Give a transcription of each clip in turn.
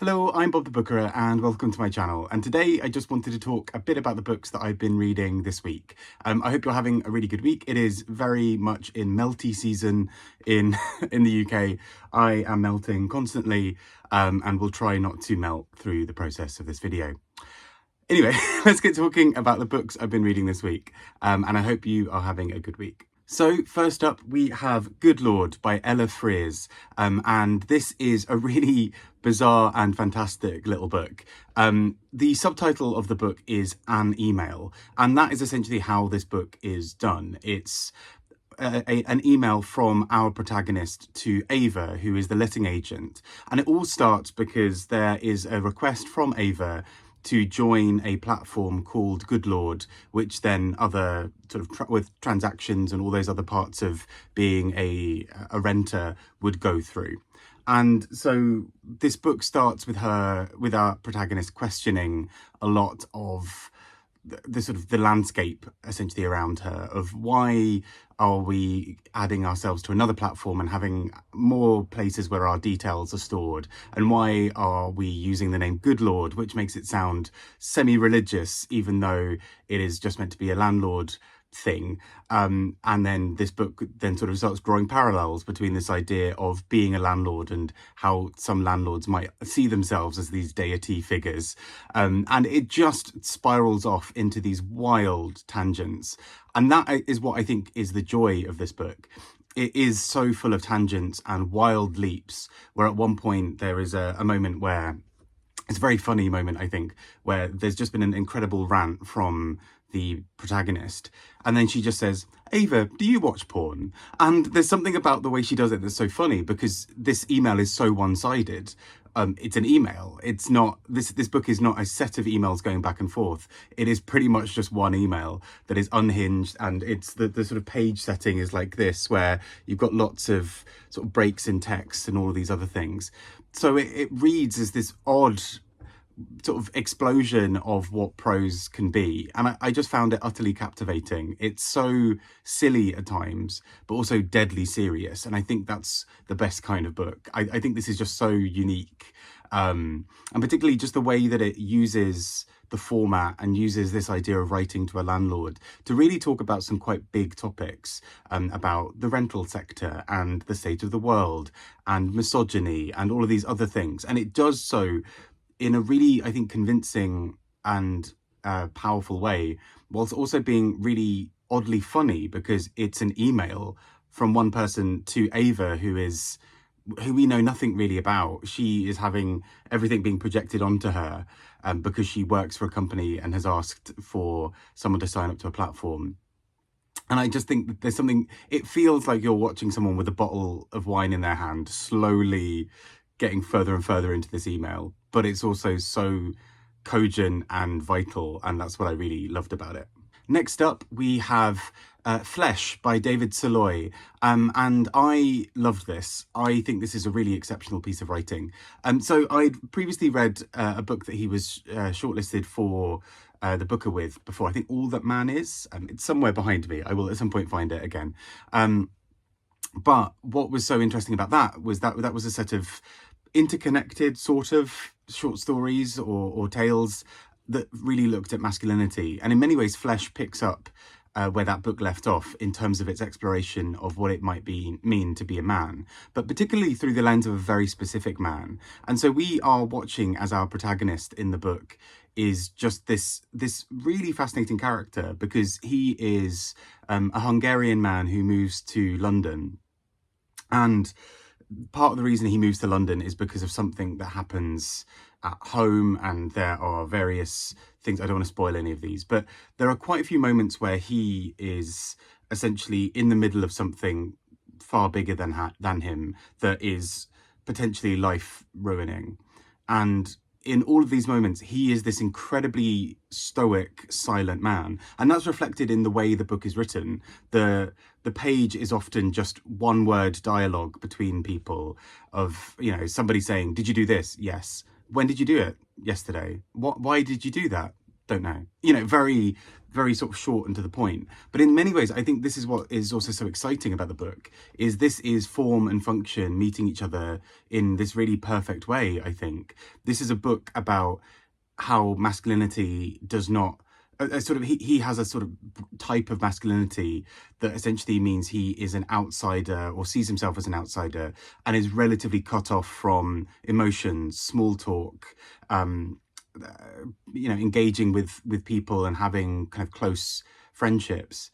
Hello, I'm Bob the Bookerer and welcome to my channel. And today I just wanted to talk a bit about the books that I've been reading this week. I hope you're having a really good week. It is very much in melty season in in the UK. I am melting constantly and will try not to melt through the process of this video. Anyway, let's get talking about the books I've been reading this week. And I hope you are having a good week. So first up, we have Goodlord by Ella Frears, and this is a really bizarre and fantastic little book. The subtitle of the book is An Email, and that is essentially how this book is done. It's an email from our protagonist to Ava, who is the letting agent, and it all starts because there is a request from Ava to join a platform called Goodlord, which then other sort of with transactions and all those other parts of being a renter would go through. And so this book starts with our protagonist questioning a lot of the sort of the landscape essentially around her, of why are we adding ourselves to another platform and having more places where our details are stored, and why are we using the name Goodlord, which makes it sound semi-religious even though it is just meant to be a landlord thing. And then this book then sort of starts drawing parallels between this idea of being a landlord and how some landlords might see themselves as these deity figures, and it just spirals off into these wild tangents, and that is what I think is the joy of this book. It is so full of tangents and wild leaps, where at one point there is a moment where it's a very funny moment, I think, where there's just been an incredible rant from the protagonist, and then she just says, "Ava, do you watch porn?" And there's something about the way she does it that's so funny, because this email is so one-sided. It's an email. It's not, this book is not a set of emails going back and forth. It is pretty much just one email that is unhinged, and it's the sort of page setting is like this, where you've got lots of sort of breaks in text and all of these other things. So it reads as this odd sort of explosion of what prose can be, and I just found it utterly captivating. It's so silly at times but also deadly serious, and I think that's the best kind of book. I think this is just so unique, and particularly just the way that it uses the format and uses this idea of writing to a landlord to really talk about some quite big topics, about the rental sector and the state of the world and misogyny and all of these other things, and it does so in a really, I think, convincing and powerful way, whilst also being really oddly funny, because it's an email from one person to Ava, who we know nothing really about. She is having everything being projected onto her because she works for a company and has asked for someone to sign up to a platform. And I just think that there's something, it feels like you're watching someone with a bottle of wine in their hand slowly getting further and further into this email, but it's also so cogent and vital, and that's what I really loved about it. Next up, we have Flesh by David Szalay, and I loved this. I think this is a really exceptional piece of writing. So I'd previously read a book that he was shortlisted for the Booker with before, I think All That Man Is. It's somewhere behind me. I will at some point find it again. But what was so interesting about that was that was a set of interconnected sort of short stories or tales that really looked at masculinity. And in many ways, Flesh picks up where that book left off in terms of its exploration of what it might mean to be a man, but particularly through the lens of a very specific man. And so we are watching as our protagonist in the book is just this really fascinating character, because he is a Hungarian man who moves to London. And part of the reason he moves to London is because of something that happens at home, and there are various things. I don't want to spoil any of these, but there are quite a few moments where he is essentially in the middle of something far bigger than him that is potentially life ruining. And in all of these moments, he is this incredibly stoic, silent man. And that's reflected in the way the book is written. The page is often just one word dialogue between people of, you know, somebody saying, "Did you do this?" "Yes." "When did you do it?" "Yesterday." Why did you do that?" "Don't know." You know, very very sort of short and to the point. But in many ways, I think this is what is also so exciting about the book, is this is form and function meeting each other in this really perfect way, I think. This is a book about how masculinity does not, a sort of, he has a sort of type of masculinity that essentially means he is an outsider or sees himself as an outsider and is relatively cut off from emotions, small talk, engaging with people and having kind of close friendships.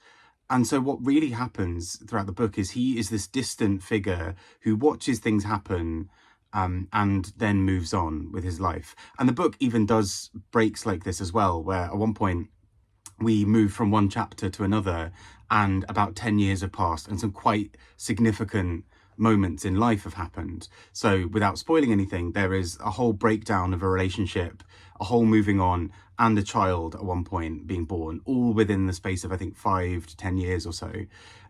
And so what really happens throughout the book is he is this distant figure who watches things happen, and then moves on with his life. And the book even does breaks like this as well, where at one point we move from one chapter to another and about 10 years have passed and some quite significant moments in life have happened. So without spoiling anything, there is a whole breakdown of a relationship, a whole moving on, and a child at one point being born, all within the space of, I think, 5 to 10 years or so.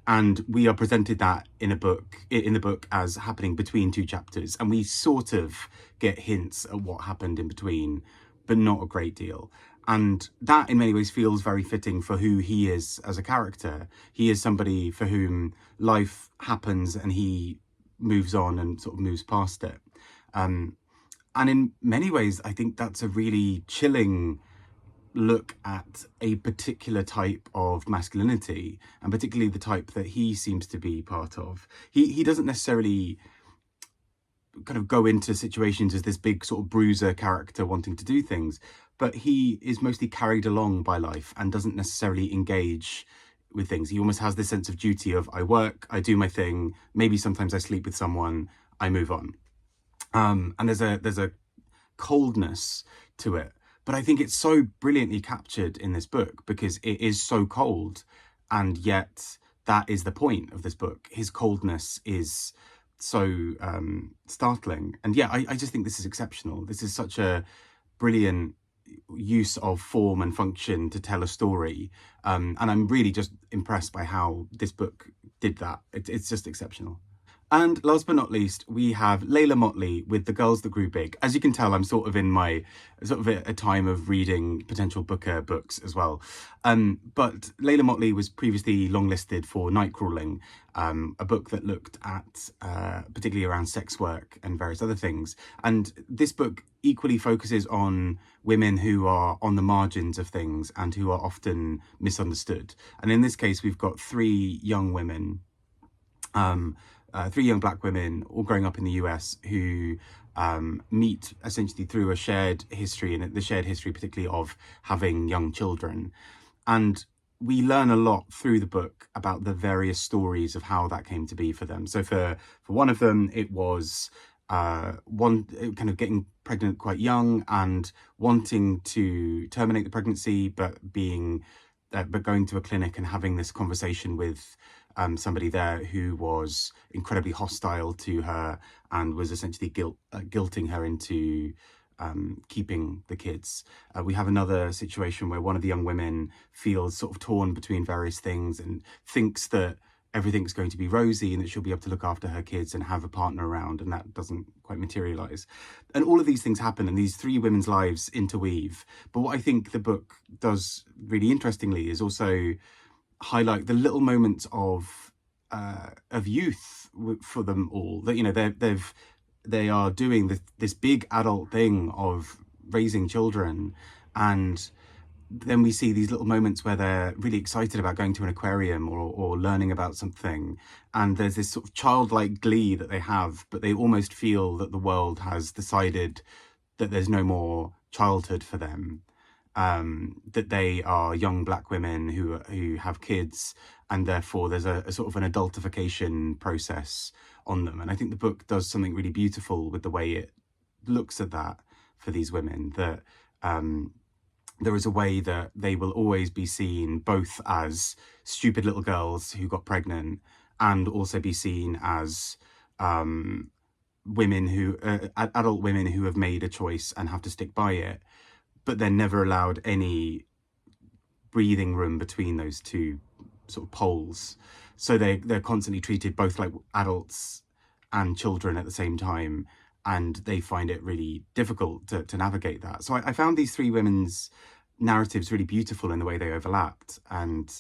And we are presented that in the book as happening between two chapters, and we sort of get hints at what happened in between, but not a great deal. And that in many ways feels very fitting for who he is as a character. He is somebody for whom life happens and he moves on and sort of moves past it. And in many ways, I think that's a really chilling look at a particular type of masculinity, and particularly the type that he seems to be part of. He doesn't necessarily kind of go into situations as this big sort of bruiser character wanting to do things, but he is mostly carried along by life and doesn't necessarily engage with things. He almost has this sense of duty of, I work, I do my thing, maybe sometimes I sleep with someone, I move on. And there's a coldness to it, but I think it's so brilliantly captured in this book because it is so cold, and yet that is the point of this book. His coldness is so startling. And yeah, I just think this is exceptional. This is such a brilliant use of form and function to tell a story, and I'm really just impressed by how this book did that. It's just exceptional. And last but not least, we have Leila Mottley with The Girls That Grew Big. As you can tell, I'm sort of in my a time of reading potential booker books as well. But Leila Mottley was previously longlisted for Nightcrawling, a book that looked at particularly around sex work and various other things. And this book equally focuses on women who are on the margins of things and who are often misunderstood. And in this case, we've got three young women, three young black women all growing up in the US who meet essentially through a shared history, and the shared history particularly of having young children. And we learn a lot through the book about the various stories of how that came to be for them. So for one of them, it was one kind of getting pregnant quite young and wanting to terminate the pregnancy, but going to a clinic and having this conversation with somebody there who was incredibly hostile to her and was essentially guilting her into keeping the kids. We have another situation where one of the young women feels sort of torn between various things and thinks that everything's going to be rosy and that she'll be able to look after her kids and have a partner around, and that doesn't quite materialize. And all of these things happen and these three women's lives interweave. But what I think the book does really interestingly is also highlight the little moments of youth for them all. That they are doing this big adult thing of raising children, and then we see these little moments where they're really excited about going to an aquarium or learning about something, and there's this sort of childlike glee that they have, but they almost feel that the world has decided that there's no more childhood for them. That they are young black women who have kids, and therefore there's a sort of an adultification process on them. And I think the book does something really beautiful with the way it looks at that for these women, that there is a way that they will always be seen both as stupid little girls who got pregnant and also be seen as women who adult women who have made a choice and have to stick by it, but they're never allowed any breathing room between those two sort of poles. So they're constantly treated both like adults and children at the same time, and they find it really difficult to navigate that. So I found these three women's narratives really beautiful in the way they overlapped. And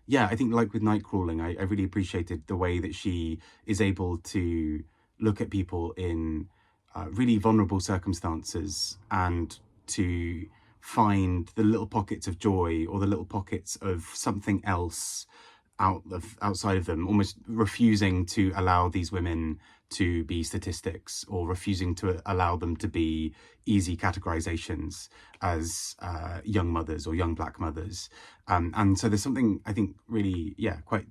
yeah, I think like with Nightcrawling, I really appreciated the way that she is able to look at people in really vulnerable circumstances and to find the little pockets of joy or the little pockets of something else outside of them, almost refusing to allow these women to be statistics or refusing to allow them to be easy categorizations as young mothers or young black mothers. And so there's something, I think, really, yeah, quite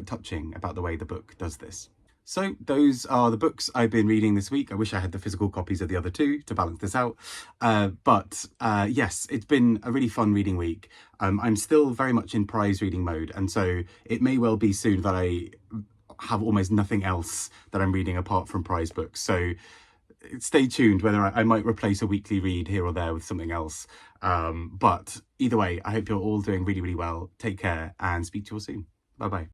touching about the way the book does this. So those are the books I've been reading this week. I wish I had the physical copies of the other two to balance this out. But yes, it's been a really fun reading week. I'm still very much in prize reading mode. And so it may well be soon that I have almost nothing else that I'm reading apart from prize books. So stay tuned whether I might replace a weekly read here or there with something else. But either way, I hope you're all doing really, really well. Take care and speak to you all soon. Bye-bye.